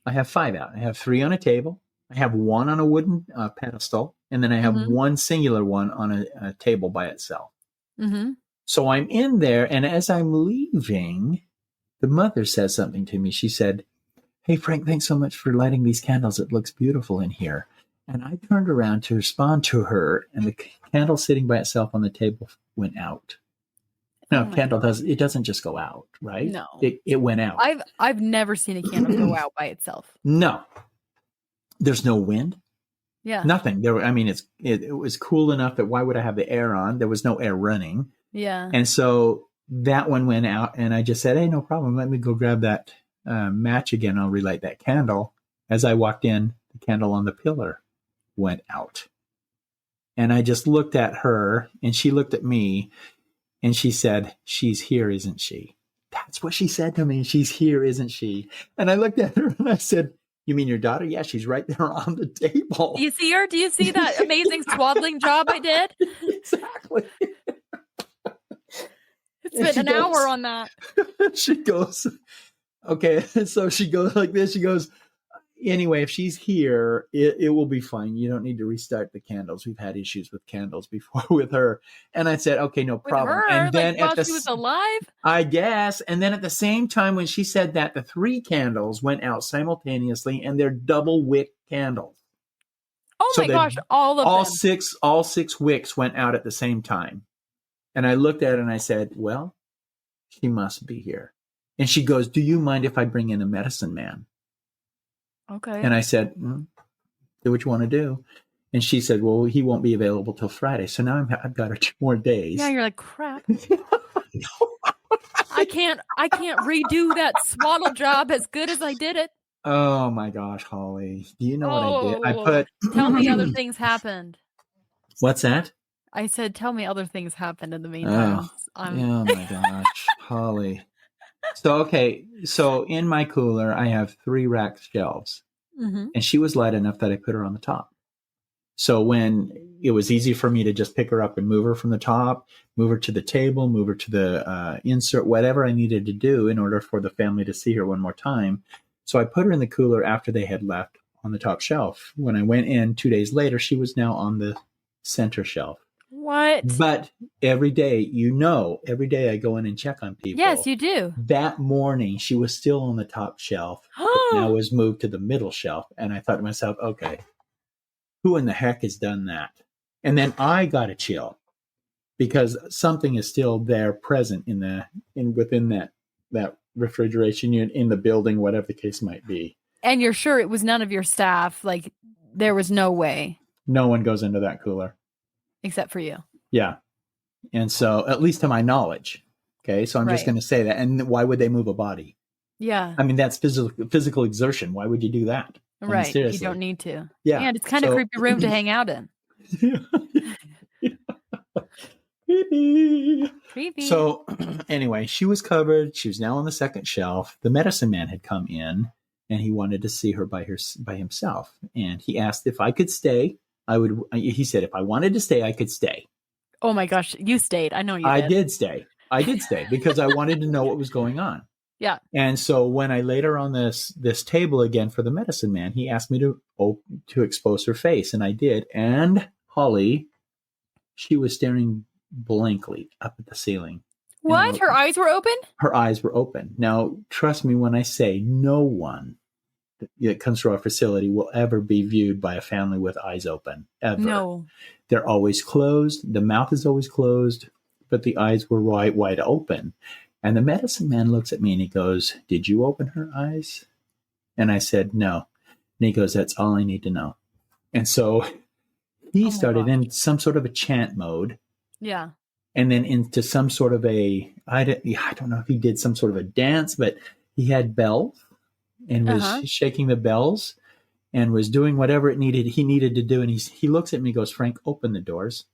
Speaker 2: I have 5 out. I have 3 on a table. I have 1 on a wooden pedestal. And then I have 1 singular one on a table by itself.
Speaker 1: Mm-hmm.
Speaker 2: So I'm in there. And as I'm leaving, the mother says something to me. She said, "Hey, Frank, thanks so much for lighting these candles. It looks beautiful in here." And I turned around to respond to her, and the candle sitting by itself on the table went out. No, candle doesn't just go out, right?
Speaker 1: No.
Speaker 2: It went out.
Speaker 1: I've never seen a candle go out by itself.
Speaker 2: No. There's no wind.
Speaker 1: Yeah.
Speaker 2: Nothing. It was cool enough that why would I have the air on? There was no air running.
Speaker 1: Yeah.
Speaker 2: And so that one went out, and I just said, "Hey, no problem. Let me go grab that match again. I'll relight that candle." As I walked in, the candle on the pillar went out. And I just looked at her, and she looked at me, and she said, "She's here, isn't she?" That's what she said to me. "She's here, isn't she?" And I looked at her and I said, "You mean your daughter?" "Yeah, she's right there on the table."
Speaker 1: Do you see her? Do you see that amazing swaddling job I did?
Speaker 2: Exactly.
Speaker 1: It's been an hour on that.
Speaker 2: She goes, okay. So she goes like this. She goes, "Anyway, if she's here, it will be fine. You don't need to restart the candles. We've had issues with candles before with her." And I said, "Okay, no problem."
Speaker 1: With her?
Speaker 2: And then
Speaker 1: while she was alive?
Speaker 2: I guess. And then at the same time, when she said that, the 3 candles went out simultaneously, and they're double wick candles.
Speaker 1: Oh my gosh, all of them.
Speaker 2: All 6 wicks went out at the same time. And I looked at it and I said, "Well, she must be here." And she goes, "Do you mind if I bring in a medicine man?"
Speaker 1: Okay.
Speaker 2: And I said, "Do what you want to do." And she said, "Well, he won't be available till Friday." So now I've got her 2 more days.
Speaker 1: Yeah, you're like, crap. I can't redo that swaddle job as good as I did it.
Speaker 2: Oh my gosh, Holly. Do you know what I did?
Speaker 1: Tell me other things happened.
Speaker 2: What's that?
Speaker 1: I said, tell me other things happened in the meantime.
Speaker 2: Oh my gosh, Holly. So in my cooler, I have 3 rack shelves.
Speaker 1: Mm-hmm.
Speaker 2: And she was light enough that I put her on the top. So when it was easy for me to just pick her up and move her from the top, move her to the table, move her to the insert, whatever I needed to do in order for the family to see her one more time. So I put her in the cooler after they had left on the top shelf. When I went in 2 days later, she was now on the center shelf.
Speaker 1: What?
Speaker 2: But every day I go in and check on people.
Speaker 1: Yes, you do.
Speaker 2: That morning, she was still on the top shelf. Now was moved to the middle shelf. And I thought to myself, okay, who in the heck has done that? And then I got a chill because something is still there present within that refrigeration unit in the building, whatever the case might be.
Speaker 1: And you're sure it was none of your staff? Like, there was no way.
Speaker 2: No one goes into that cooler.
Speaker 1: Except for you.
Speaker 2: Yeah. And so, at least to my knowledge. Okay. So I'm just going to say that. And why would they move a body?
Speaker 1: Yeah.
Speaker 2: I mean, that's physical exertion. Why would you do that?
Speaker 1: Right. I mean, seriously. You don't need to. Yeah. And it's kind of creepy room to hang out in. Creepy.
Speaker 2: So anyway, she was covered. She was now on the second shelf. The medicine man had come in and he wanted to see her by himself. And he asked if I could stay. He said, if I wanted to stay, I could stay.
Speaker 1: Oh my gosh. You stayed. I know you did.
Speaker 2: I did stay because I wanted to know what was going on.
Speaker 1: Yeah.
Speaker 2: And so when I laid her on this table again for the medicine man, he asked me to expose her face. And I did. And Holly, she was staring blankly up at the ceiling.
Speaker 1: What? Her eyes were open?
Speaker 2: Her eyes were open. Now, trust me when I say no one that comes to our facility will ever be viewed by a family with eyes open, ever.
Speaker 1: No.
Speaker 2: They're always closed. The mouth is always closed, but the eyes were wide open. And the medicine man looks at me and he goes, "Did you open her eyes?" And I said, "No." And he goes, "That's all I need to know." And so he started in some sort of a chant mode.
Speaker 1: Yeah.
Speaker 2: And then into some sort of I don't know if he did some sort of a dance, but he had bells and was shaking the bells and was doing whatever he needed to do. And he looks at me and goes, "Frank, open the doors."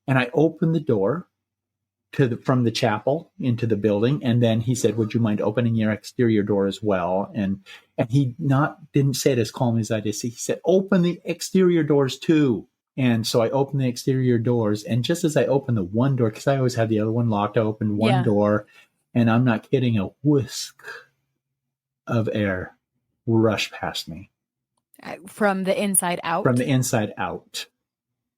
Speaker 2: And I opened the door from the chapel into the building, and then he said, "Would you mind opening your exterior door as well?" And he didn't say it as calmly as I did. He said, "Open the exterior doors too." And so I opened the exterior doors, and just as I opened the one door, because I always had the other one locked, I opened one door, and I'm not kidding, a whisk of air rushed past me.
Speaker 1: From the inside out?
Speaker 2: From the inside out.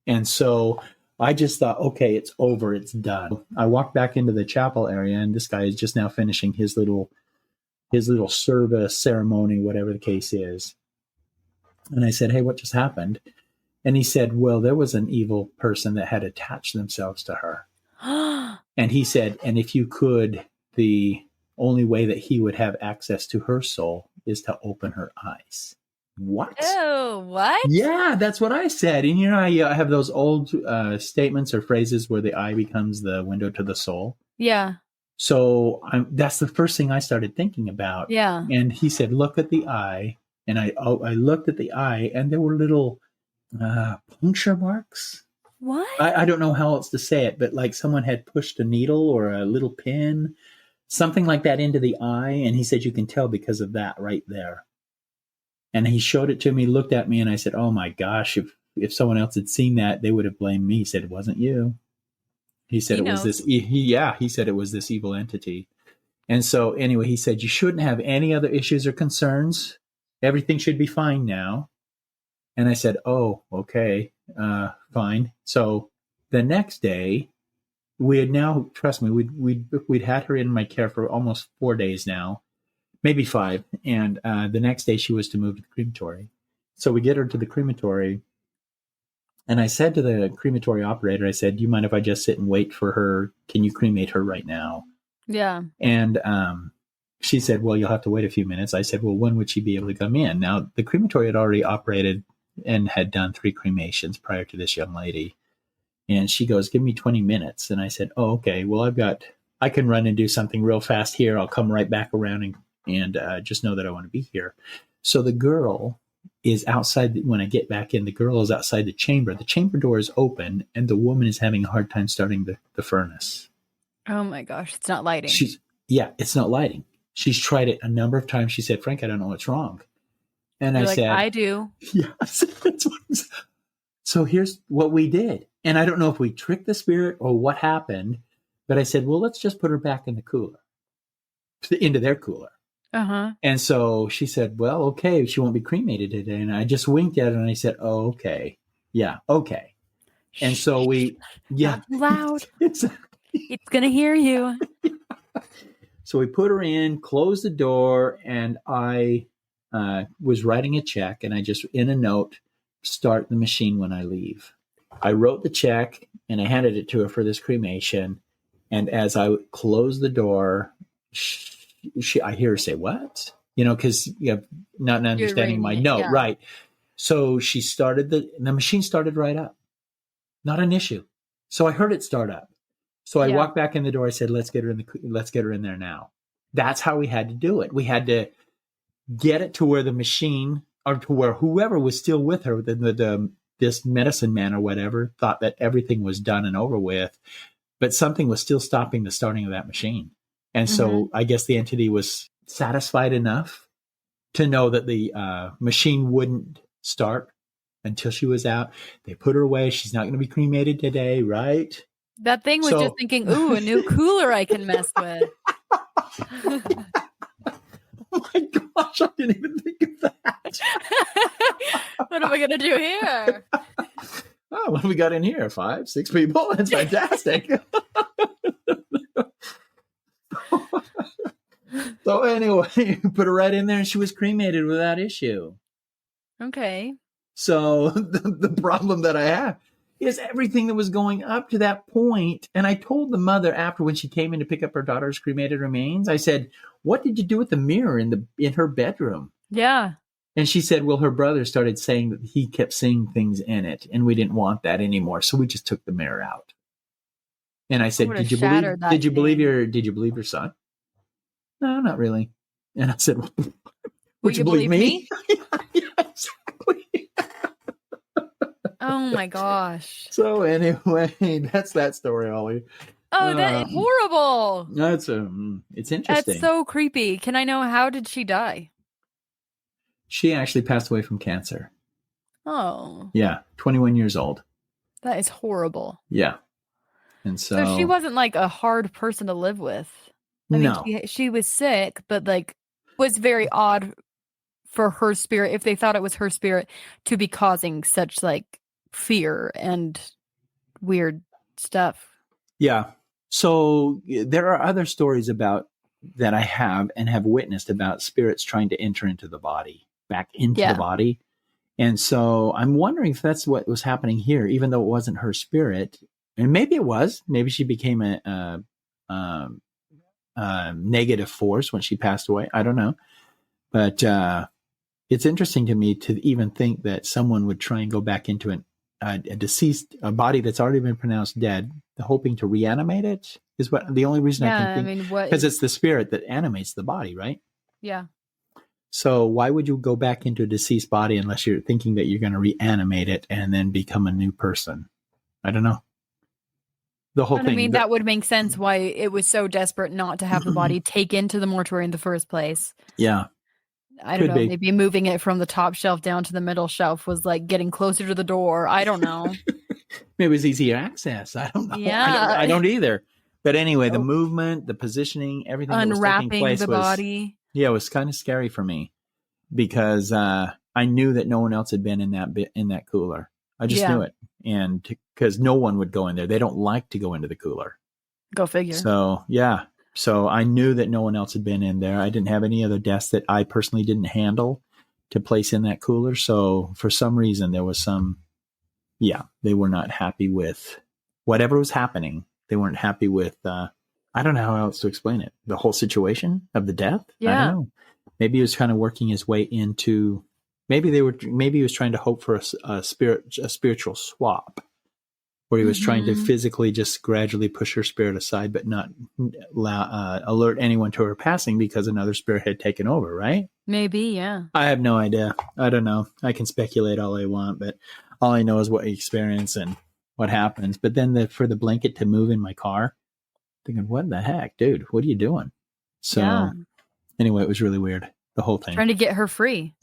Speaker 2: And so I just thought, okay, it's over, it's done. I walked back into the chapel area, and this guy is just now finishing his little service, ceremony, whatever the case is. And I said, "Hey, what just happened?" And he said, "Well, there was an evil person that had attached themselves to her." And he said, "And if you could, the only way that he would have access to her soul is to open her eyes." What?
Speaker 1: Oh, what?
Speaker 2: Yeah, that's what I said. And I have those old statements or phrases where the eye becomes the window to the soul.
Speaker 1: Yeah.
Speaker 2: So that's the first thing I started thinking about.
Speaker 1: Yeah.
Speaker 2: And he said, "Look at the eye." And I looked at the eye, and there were little puncture marks.
Speaker 1: What?
Speaker 2: I don't know how else to say it, but like someone had pushed a needle or a little pin, something like that, into the eye. And he said, "You can tell because of that right there." And he showed it to me, looked at me, and I said, "Oh my gosh, if someone else had seen that, they would have blamed me." He said, "It wasn't you." He said it was this. He said it was this evil entity. And so anyway, he said, "You shouldn't have any other issues or concerns. Everything should be fine now." And I said, "Oh, okay, fine." So the next day, we had now, trust me, we'd had her in my care for almost 4 days now, maybe 5. And the next day she was to move to the crematory. So we get her to the crematory. And I said to the crematory operator, I said, "Do you mind if I just sit and wait for her? Can you cremate her right now?"
Speaker 1: Yeah.
Speaker 2: And she said, "Well, you'll have to wait a few minutes." I said, "Well, when would she be able to come in?" Now, the crematory had already operated and had done 3 cremations prior to this young lady. And she goes, "Give me 20 minutes. And I said, "Oh, okay. Well, I can run and do something real fast here. I'll come right back around and just know that I want to be here." So the girl is outside. When I get back in, the girl is outside the chamber. The chamber door is open, and the woman is having a hard time starting the furnace.
Speaker 1: Oh my gosh, it's not lighting.
Speaker 2: It's not lighting. She's tried it a number of times. She said, "Frank, I don't know what's wrong." And I said,
Speaker 1: "I do."
Speaker 2: Yes. So here's what we did. And I don't know if we tricked the spirit or what happened, but I said, "Well, let's just put her back in the cooler, into their cooler."
Speaker 1: Uh-huh.
Speaker 2: And so she said, "Well, okay, she won't be cremated today." And I just winked at her and I said, "Oh, okay. Yeah, okay." And so
Speaker 1: Not too loud.
Speaker 2: Exactly.
Speaker 1: It's going to hear you.
Speaker 2: So we put her in, closed the door, and I was writing a check, and I just, in a note, "Start the machine when I leave." I wrote the check, and I handed it to her for this cremation. And as I closed the door, I hear her say, "What?" Because not understanding my note. Yeah. Right. So she started the machine started right up. Not an issue. So I heard it start up. So I walked back in the door. I said, let's get her in there now." That's how we had to do it. We had to get it to where the machine, or to where whoever was still with her, this medicine man or whatever, thought that everything was done and over with, but something was still stopping the starting of that machine. And so I guess the entity was satisfied enough to know that the machine wouldn't start until she was out. They put her away. She's not going to be cremated today, right?
Speaker 1: That thing was just thinking, "Ooh, a new cooler I can mess with."
Speaker 2: Oh my gosh, I didn't even think of that.
Speaker 1: What am I going to do here?
Speaker 2: Oh, what have we got in here? 5, 6 people? That's fantastic. So anyway, put her right in there, and she was cremated without issue.
Speaker 1: Okay.
Speaker 2: So the problem that I have is everything that was going up to that point. And I told the mother after, when she came in to pick up her daughter's cremated remains, I said, "What did you do with the mirror in her bedroom?"
Speaker 1: Yeah.
Speaker 2: And she said, "Well, her brother started saying that he kept seeing things in it, and we didn't want that anymore, so we just took the mirror out." And I said, "Did you believe your son?" "No, not really." And I said, "Would you believe me?" Yeah, exactly.
Speaker 1: Oh my gosh.
Speaker 2: So anyway, that's that story, Ollie.
Speaker 1: Oh, that is horrible.
Speaker 2: No, it's interesting.
Speaker 1: That's so creepy. Can I know, how did she die?
Speaker 2: She actually passed away from cancer.
Speaker 1: Oh.
Speaker 2: Yeah, 21 years old.
Speaker 1: That is horrible.
Speaker 2: Yeah. And so
Speaker 1: she wasn't like a hard person to live with. I mean, she was sick, but like was very odd for her spirit, if they thought it was her spirit, to be causing such like fear and weird stuff.
Speaker 2: Yeah. So there are other stories about that I have and have witnessed about spirits trying to enter into the body, back into the body. And so I'm wondering if that's what was happening here, even though it wasn't her spirit. And maybe it was. Maybe she became a negative force when she passed away. I don't know. But it's interesting to me to even think that someone would try and go back into a body that's already been pronounced dead, hoping to reanimate it is what the only reason I can think. Because it's the spirit that animates the body, right?
Speaker 1: Yeah.
Speaker 2: So why would you go back into a deceased body unless you're thinking that you're going to reanimate it and then become a new person? I don't know. The whole thing.
Speaker 1: I mean, that would make sense why it was so desperate not to have the body taken to the mortuary in the first place.
Speaker 2: Yeah.
Speaker 1: I don't know. Maybe moving it from the top shelf down to the middle shelf was like getting closer to the door. I don't know.
Speaker 2: Maybe it was easier access. I don't know.
Speaker 1: Yeah.
Speaker 2: I don't either. But anyway, the movement, the positioning, everything
Speaker 1: unwrapping
Speaker 2: that was taking place
Speaker 1: the body.
Speaker 2: Yeah, it was kind of scary for me because I knew that no one else had been in that cooler. I just knew it. And because no one would go in there. They don't like to go into the cooler.
Speaker 1: Go figure.
Speaker 2: So, yeah. So I knew that no one else had been in there. I didn't have any other deaths that I personally didn't handle to place in that cooler. So for some reason, there was they were not happy with whatever was happening. They weren't happy with, I don't know how else to explain it. The whole situation of the death.
Speaker 1: Yeah.
Speaker 2: I don't know. Maybe he was kind of working his way into, maybe he was trying to hope for a spiritual swap, where he was trying to physically just gradually push her spirit aside, but not alert anyone to her passing because another spirit had taken over, right?
Speaker 1: Maybe, yeah.
Speaker 2: I have no idea. I don't know. I can speculate all I want, but all I know is what you experience and what happens. But then for the blanket to move in my car, thinking, what the heck, dude? What are you doing? So anyway, it was really weird, the whole thing.
Speaker 1: Trying to get her free.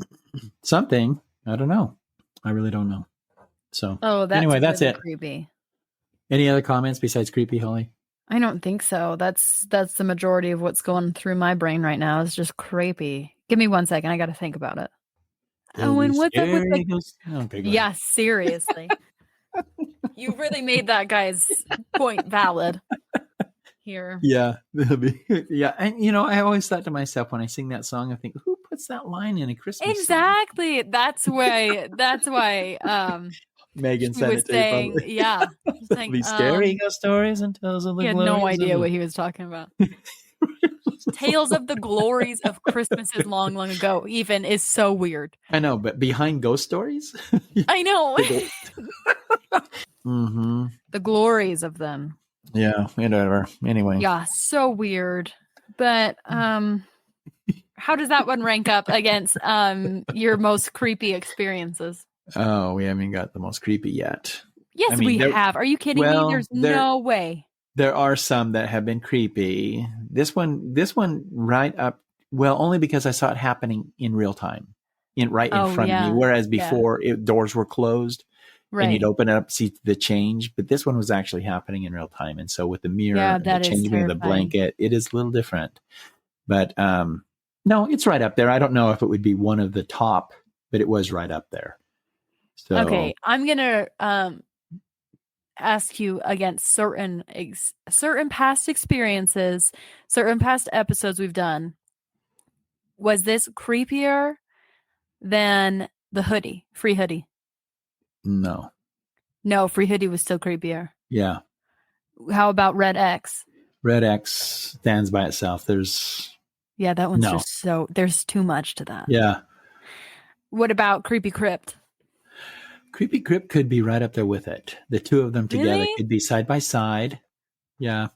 Speaker 2: Something. I don't know. I really don't know. So
Speaker 1: anyway,
Speaker 2: that's it.
Speaker 1: Creepy.
Speaker 2: Any other comments besides creepy, Holly?
Speaker 1: I don't think so. That's the majority of what's going through my brain right now is just creepy. Give me 1 second. I got to think about it. And what's up with yeah, seriously. You really made that guy's point valid here.
Speaker 2: Yeah. Yeah. And, I always thought to myself when I sing that song, I think, who puts that line in a Christmas
Speaker 1: Exactly.
Speaker 2: song?
Speaker 1: That's why
Speaker 2: Megan said
Speaker 1: was saying, yeah.
Speaker 2: Saying, be scary ghost stories and tales of the glories.
Speaker 1: He had no idea what he was talking about. Tales of the glories of Christmases long, long ago even is so weird.
Speaker 2: I know, but behind ghost stories?
Speaker 1: I know.
Speaker 2: Mm-hmm.
Speaker 1: The glories of them.
Speaker 2: Yeah, whatever. Anyway.
Speaker 1: Yeah, so weird. But how does that one rank up against your most creepy experiences?
Speaker 2: Oh, we haven't got the most creepy yet.
Speaker 1: Yes, we have. Are you kidding me? There's no way.
Speaker 2: There are some that have been creepy. This one right up. Well, only because I saw it happening in real time, in front of me. Whereas before, doors were closed, and you'd open it up to see the change. But this one was actually happening in real time, and so with the mirror, and the changing of the blanket, it is a little different. But no, it's right up there. I don't know if it would be one of the top, but it was right up there. So
Speaker 1: okay, I'm gonna ask you against certain past experiences, certain past episodes we've done. Was this creepier than the hoodie, free hoodie?
Speaker 2: No,
Speaker 1: free hoodie was still creepier.
Speaker 2: Yeah.
Speaker 1: How about Red X?
Speaker 2: Red X stands by itself.
Speaker 1: That one's just so, there's too much to that.
Speaker 2: Yeah.
Speaker 1: What about Creepy Crypt?
Speaker 2: Creepy Crypt could be right up there with it. The two of them together could be side by side. Yeah.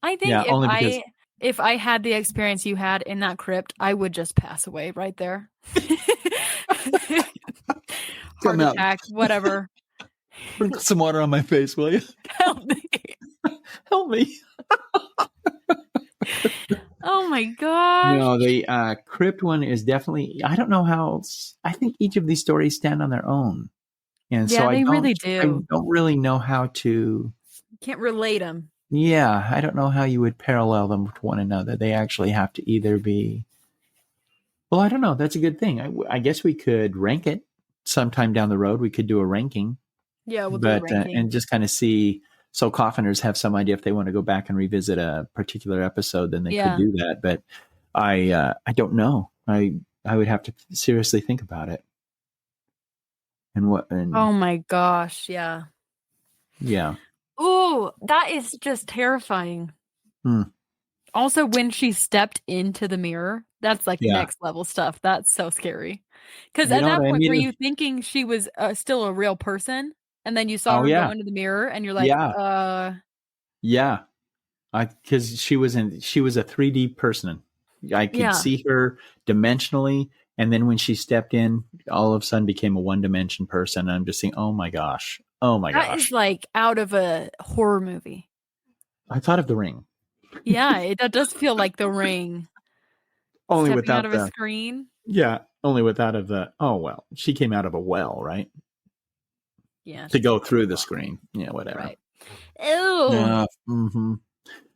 Speaker 1: I think if I had the experience you had in that crypt, I would just pass away right there. Heart attack, whatever.
Speaker 2: Put some water on my face, will you?
Speaker 1: Help me.
Speaker 2: Help me.
Speaker 1: Oh my gosh.
Speaker 2: No, the crypt one is definitely, I don't know how, I think each of these stories stand on their own. And
Speaker 1: Yeah,
Speaker 2: so
Speaker 1: they really
Speaker 2: I
Speaker 1: do.
Speaker 2: don't really know how to.
Speaker 1: Can't relate them.
Speaker 2: Yeah, I don't know how you would parallel them with one another. They actually have to either be. Well, I don't know. That's a good thing. I guess we could rank it sometime down the road. We could do a ranking.
Speaker 1: Yeah, we'll do a ranking.
Speaker 2: And just kind of see. So coffiners have some idea if they want to go back and revisit a particular episode, then they could do that. But I don't know. I would have to seriously think about it. And what? And,
Speaker 1: oh my gosh! Yeah.
Speaker 2: Yeah.
Speaker 1: Ooh, that is just terrifying. Also, when she stepped into the mirror, that's like next level stuff. That's so scary. Because at that point, were you thinking she was still a real person? And then you saw her go into the mirror and you're like,
Speaker 2: Yeah. Because she was a 3D person. I could see her dimensionally. And then when she stepped in, all of a sudden became a one-dimension person. And I'm just saying, oh my gosh. That
Speaker 1: is like out of a horror movie.
Speaker 2: I thought of The Ring.
Speaker 1: Yeah, that does feel like The Ring.
Speaker 2: Only
Speaker 1: stepping
Speaker 2: without
Speaker 1: out of a screen.
Speaker 2: Yeah, only without of the. Oh well, she came out of a well, right?
Speaker 1: Yeah,
Speaker 2: to go through the screen. Yeah, whatever.
Speaker 1: Right. Ew.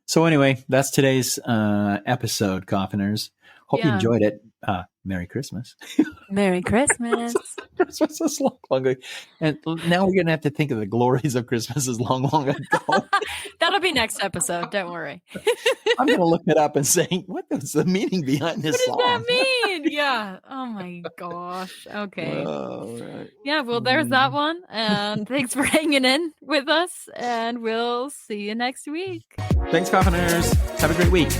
Speaker 2: So anyway, that's today's episode, coffiners. Hope you enjoyed it. Merry Christmas.
Speaker 1: Merry Christmas.
Speaker 2: Christmas is long, and now we're gonna have to think of the glories of Christmas as long ago.
Speaker 1: That'll be next episode. Don't worry.
Speaker 2: I'm gonna look it up and say, what is the meaning behind this song?
Speaker 1: What does that mean? Yeah. Oh my gosh. Okay.
Speaker 2: Right.
Speaker 1: Yeah. Well, there's that one. And thanks for hanging in with us. And we'll see you next week.
Speaker 2: Thanks, coffiners. Have a great week.